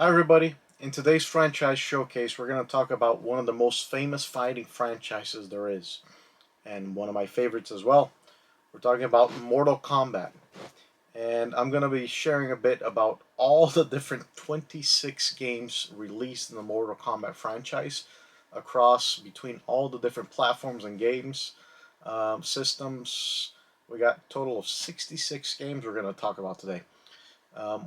Hi everybody, in today's franchise showcase we're going to talk about one of the most famous fighting franchises there is, and one of my favorites as well. We're talking about Mortal Kombat, and I'm going to be sharing a bit about all the different 26 games released in the Mortal Kombat franchise across between all the different platforms and games, systems. We got a total of 66 games we're going to talk about today.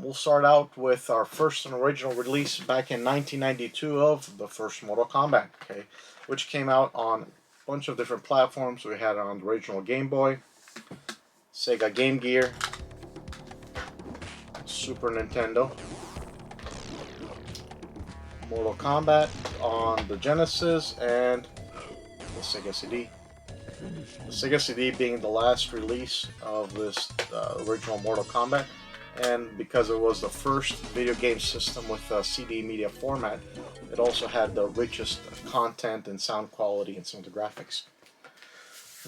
We'll start out with our first and original release back in 1992 of the first Mortal Kombat, okay, which came out on a bunch of different platforms. We had it on the original Game Boy, Sega Game Gear, Super Nintendo, Mortal Kombat on the Genesis, and the Sega CD. The Sega CD being the last release of this original Mortal Kombat, and because it was the first video game system with a CD media format, it also had the richest content and sound quality and some of the graphics.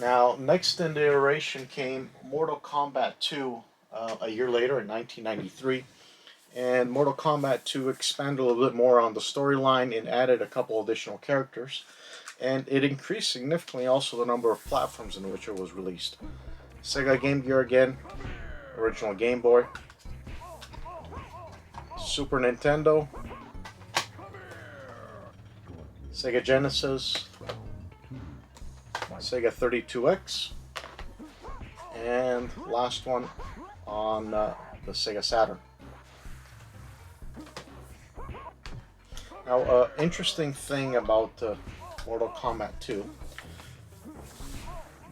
Now, next in the iteration came Mortal Kombat 2 a year later in 1993, and Mortal Kombat 2 expanded a little bit more on the storyline and added a couple additional characters, and it increased significantly also the number of platforms in which it was released. Sega Game Gear again, original Game Boy, Super Nintendo, Sega Genesis, Sega 32X, and last one on the Sega Saturn. Now, interesting thing about Mortal Kombat 2,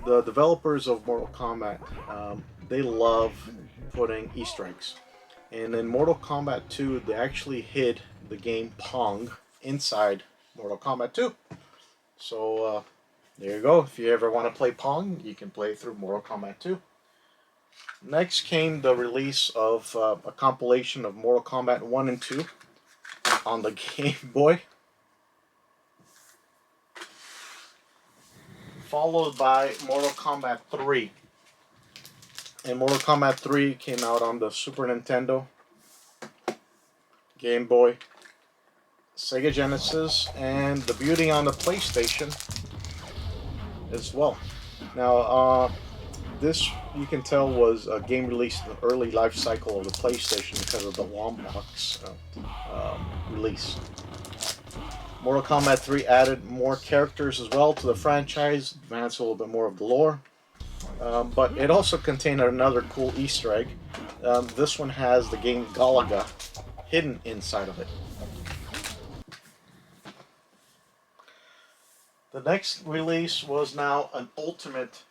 the developers of Mortal Kombat, they love putting Easter eggs. And in Mortal Kombat 2, they actually hid the game Pong inside Mortal Kombat 2. So there you go. If you ever want to play Pong, you can play through Mortal Kombat 2. Next came the release of a compilation of Mortal Kombat 1 and 2 on the Game Boy, followed by Mortal Kombat 3. And Mortal Kombat 3 came out on the Super Nintendo, Game Boy, Sega Genesis, and the beauty on the PlayStation as well. Now, this you can tell was a game released in the early life cycle of the PlayStation because of the Wombox release. Mortal Kombat 3 added more characters as well to the franchise, advanced a little bit more of the lore. But it also contained another cool Easter egg. This one has the game Galaga hidden inside of it. The next release was now an ultimate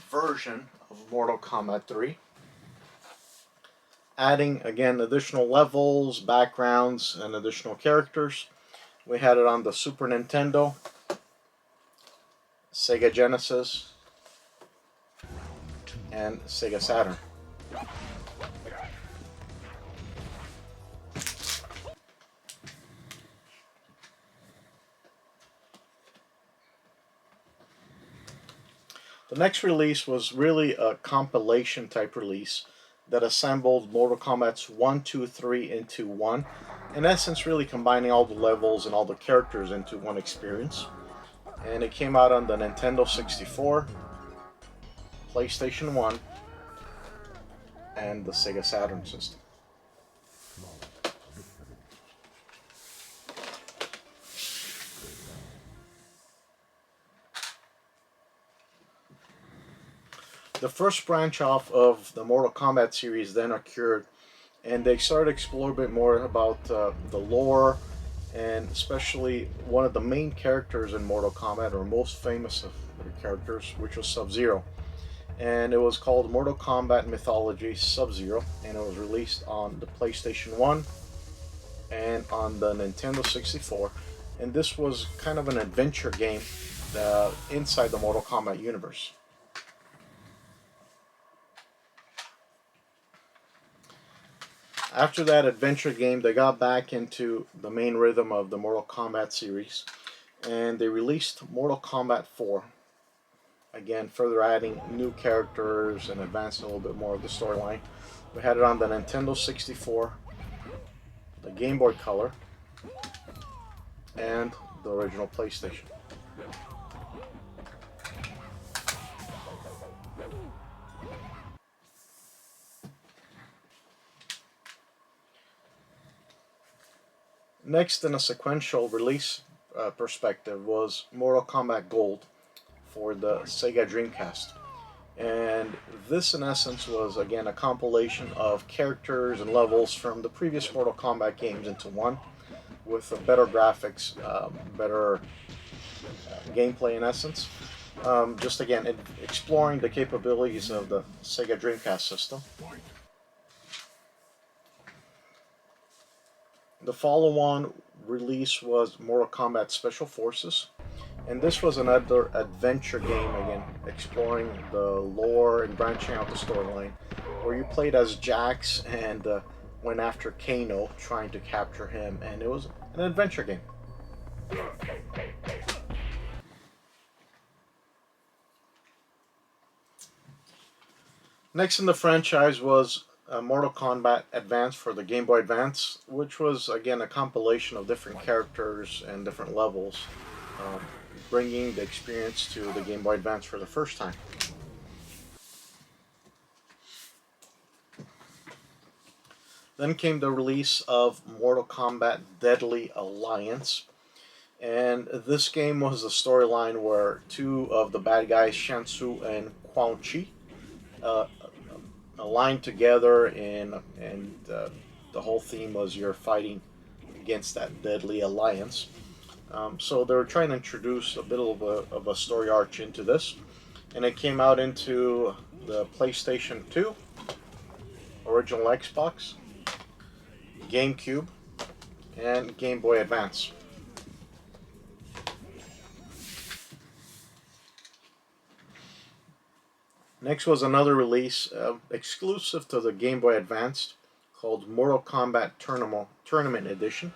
version of Mortal Kombat 3, adding again additional levels, backgrounds, and additional characters. We had it on the Super Nintendo, Sega Genesis, and Sega Saturn. The next release was really a compilation type release that assembled Mortal Kombat's 1, 2, 3 into one. In essence, really combining all the levels and all the characters into one experience. And it came out on the Nintendo 64, PlayStation 1, and the Sega Saturn system. The first branch off of the Mortal Kombat series then occurred, and they started to explore a bit more about the lore, and especially one of the main characters in Mortal Kombat, or most famous of their characters, which was Sub-Zero. And it was called Mortal Kombat Mythology Sub-Zero, and it was released on the PlayStation 1 and on the Nintendo 64. And this was kind of an adventure game inside the Mortal Kombat universe. After that adventure game, they got back into the main rhythm of the Mortal Kombat series, and they released Mortal Kombat 4. Again, further adding new characters and advancing a little bit more of the storyline. We had it on the Nintendo 64, the Game Boy Color, and the original PlayStation. Next, in a sequential release perspective, was Mortal Kombat Gold for the Sega Dreamcast. And this, in essence, was again a compilation of characters and levels from the previous Mortal Kombat games into one, with better graphics, better gameplay in essence. Just again, exploring the capabilities of the Sega Dreamcast system. The follow-on release was Mortal Kombat Special Forces, and this was another adventure game, again, exploring the lore and branching out the storyline, where you played as Jax and went after Kano, trying to capture him, and it was an adventure game. Next in the franchise was Mortal Kombat Advance for the Game Boy Advance, which was again a compilation of different characters and different levels, um, bringing the experience to the Game Boy Advance for the first time. Then came the release of Mortal Kombat Deadly Alliance, and this game was a storyline where two of the bad guys, Shansu and Quan Chi, uh, aligned together, and the whole theme was you're fighting against that deadly alliance. So they were trying to introduce a bit of a story arc into this, and it came out into the PlayStation 2, original Xbox, GameCube, and Game Boy Advance. Next was another release exclusive to the Game Boy Advance called Mortal Kombat Tournament Edition.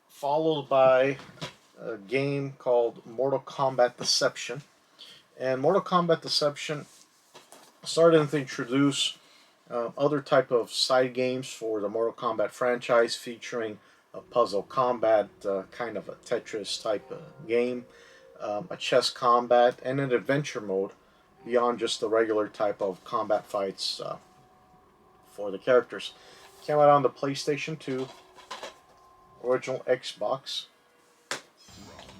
Followed by a game called Mortal Kombat Deception. And Mortal Kombat Deception started to introduce other type of side games for the Mortal Kombat franchise, featuring a puzzle combat, kind of a Tetris type game, a chess combat, and an adventure mode beyond just the regular type of combat fights for the characters. Came out on the PlayStation 2, original Xbox,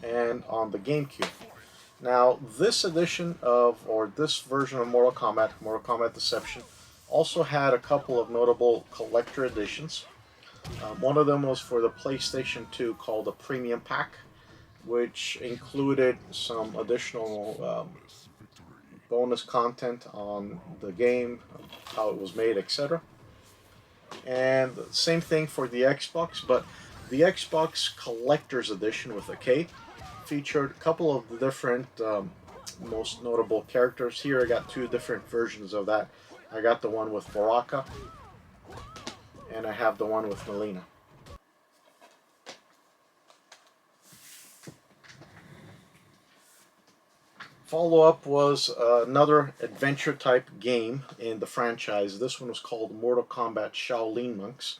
and on the GameCube. Now, this edition of, or this version of Mortal Kombat Deception, also had a couple of notable collector editions. One of them was for the PlayStation 2 called the Premium Pack, which included some additional bonus content on the game, how it was made, etc. And same thing for the Xbox, but the Xbox Collector's Edition with a K featured a couple of the different most notable characters. Here I got two different versions of that. I got the one with Baraka, and I have the one with Melina. Follow-up was another adventure type game in the franchise. This one was called Mortal Kombat Shaolin Monks,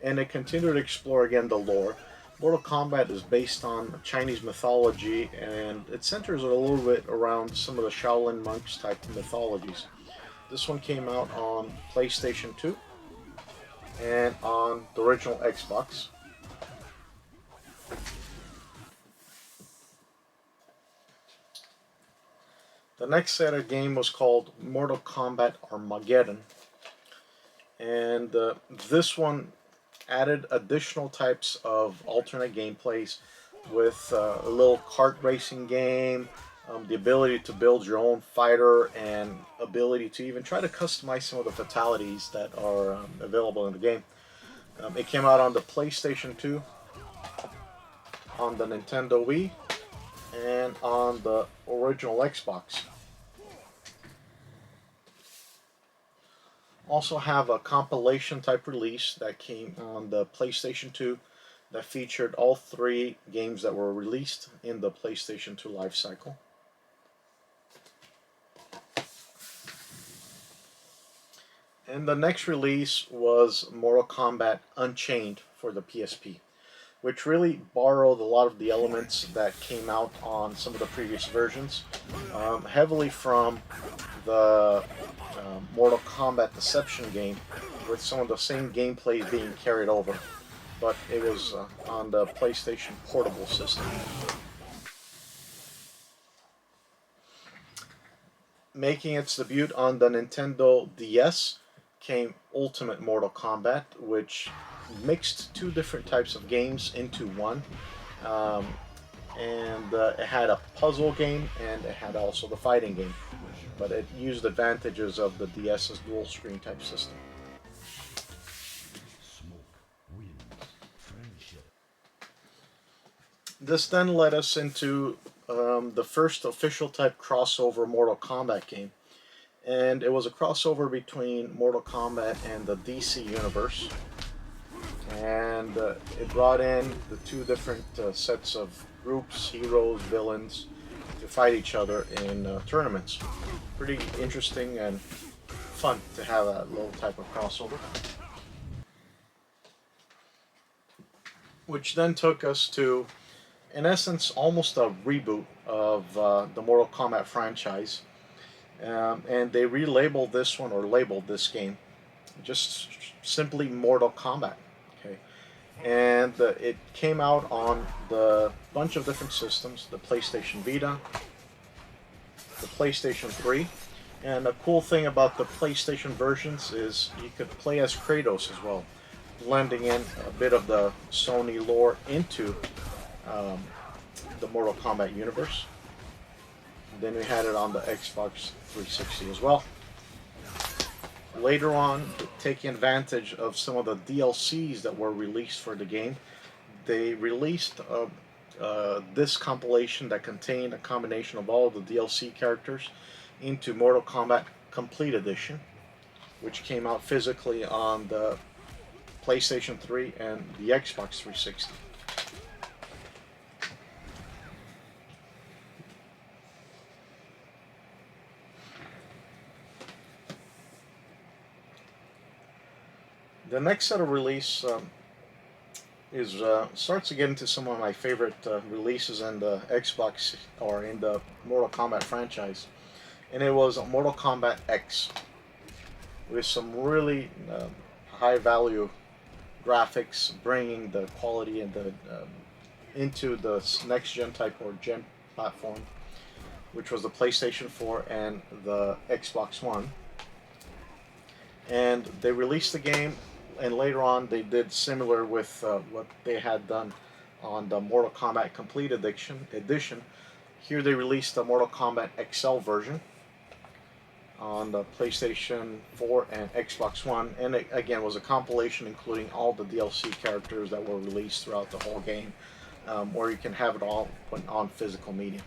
and it continued to explore again the lore. Mortal Kombat is based on Chinese mythology, and it centers a little bit around some of the Shaolin monks type mythologies. This one came out on PlayStation 2 and on the original Xbox. The next set of game was called Mortal Kombat Armageddon, and this one added additional types of alternate gameplays with a little kart racing game, the ability to build your own fighter, and ability to even try to customize some of the fatalities that are available in the game. It came out on the PlayStation 2, on the Nintendo Wii, and on the original Xbox. Also have a compilation type release that came on the PlayStation 2 that featured all three games that were released in the PlayStation 2 life cycle. And the next release was Mortal Kombat Unchained for the PSP, which really borrowed a lot of the elements that came out on some of the previous versions, heavily from the Mortal Kombat Deception game, with some of the same gameplay being carried over, but it was on the PlayStation Portable system. Making its debut on the Nintendo DS came Ultimate Mortal Kombat, which mixed two different types of games into one. Um, and it had a puzzle game and it had also the fighting game. But it used advantages of the DS's dual screen type system. This then led us into the first official type crossover Mortal Kombat game. And it was a crossover between Mortal Kombat and the DC universe. And it brought in the two different sets of groups, heroes, villains, to fight each other in tournaments. Pretty interesting and fun to have a little type of crossover. Which then took us to, in essence, almost a reboot of the Mortal Kombat franchise. And they relabeled this one, or labeled this game, just simply Mortal Kombat. Okay, and it came out on the bunch of different systems: the PlayStation Vita, the PlayStation 3, and the cool thing about the PlayStation versions is you could play as Kratos as well, blending in a bit of the Sony lore into um, the Mortal Kombat universe. Then we had it on the Xbox 360 as well. Later on, taking advantage of some of the DLCs that were released for the game, they released this compilation that contained a combination of all the DLC characters into Mortal Kombat Complete Edition, which came out physically on the PlayStation 3 and the Xbox 360. The next set of release is starts to get into some of my favorite releases in the Xbox or in the Mortal Kombat franchise, and it was Mortal Kombat X with some really high value graphics, bringing the quality and the into the next gen type or gen platform, which was the PlayStation 4 and the Xbox One. And they released the game, and later on they did similar with what they had done on the Mortal Kombat Complete Edition. Here they released the Mortal Kombat XL version on the PlayStation 4 and Xbox One, and it again was a compilation including all the DLC characters that were released throughout the whole game, where you can have it all on physical media.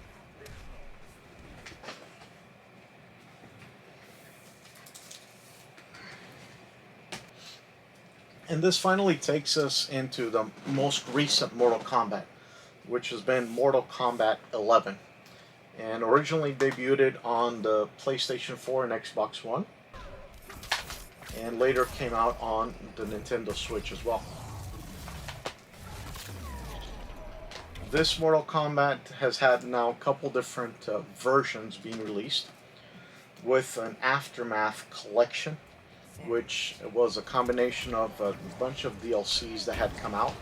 And this finally takes us into the most recent Mortal Kombat, which has been Mortal Kombat 11. And originally debuted on the PlayStation 4 and Xbox One, and later came out on the Nintendo Switch as well. This Mortal Kombat has had now a couple different versions being released, with an Aftermath collection, which was a combination of a bunch of DLCs that had come out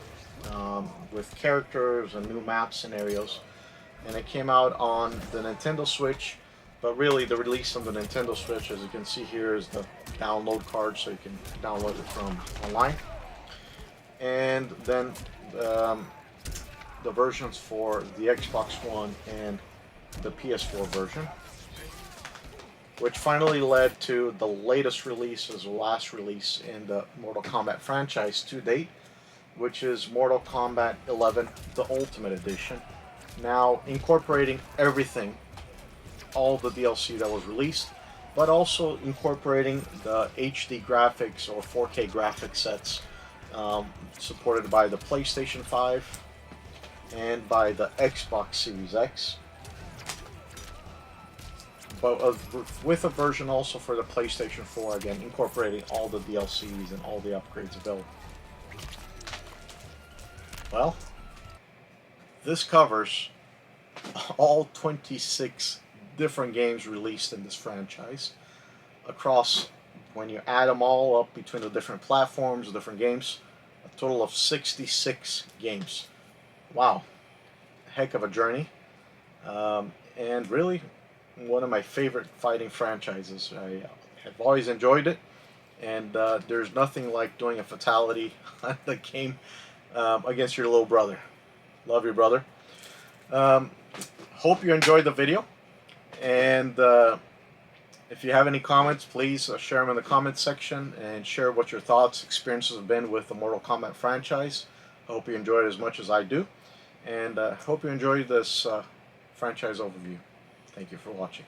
with characters and new map scenarios. And it came out on the Nintendo Switch, but really the release on the Nintendo Switch, as you can see here, is the download card, so you can download it from online. And then the versions for the Xbox One and the PS4 version, which finally led to the latest release, as the last release in the Mortal Kombat franchise to date, which is Mortal Kombat 11, the Ultimate Edition. Now incorporating everything, all the DLC that was released, but also incorporating the HD graphics or 4K graphic sets supported by the PlayStation 5 and by the Xbox Series X. but with a version also for the PlayStation 4, again incorporating all the DLCs and all the upgrades available. Well, this covers all 26 different games released in this franchise across, when you add them all up between the different platforms, different games, a total of 66 games. Wow, heck of a journey. And really one of my favorite fighting franchises. I have always enjoyed it, and there's nothing like doing a fatality on the game against your little brother. Love your brother. Um, Hope you enjoyed the video, and if you have any comments, please share them in the comments section and share what your thoughts, experiences have been with the Mortal Kombat franchise. I hope you enjoyed it as much as I do, and hope you enjoyed this franchise overview. Thank you for watching.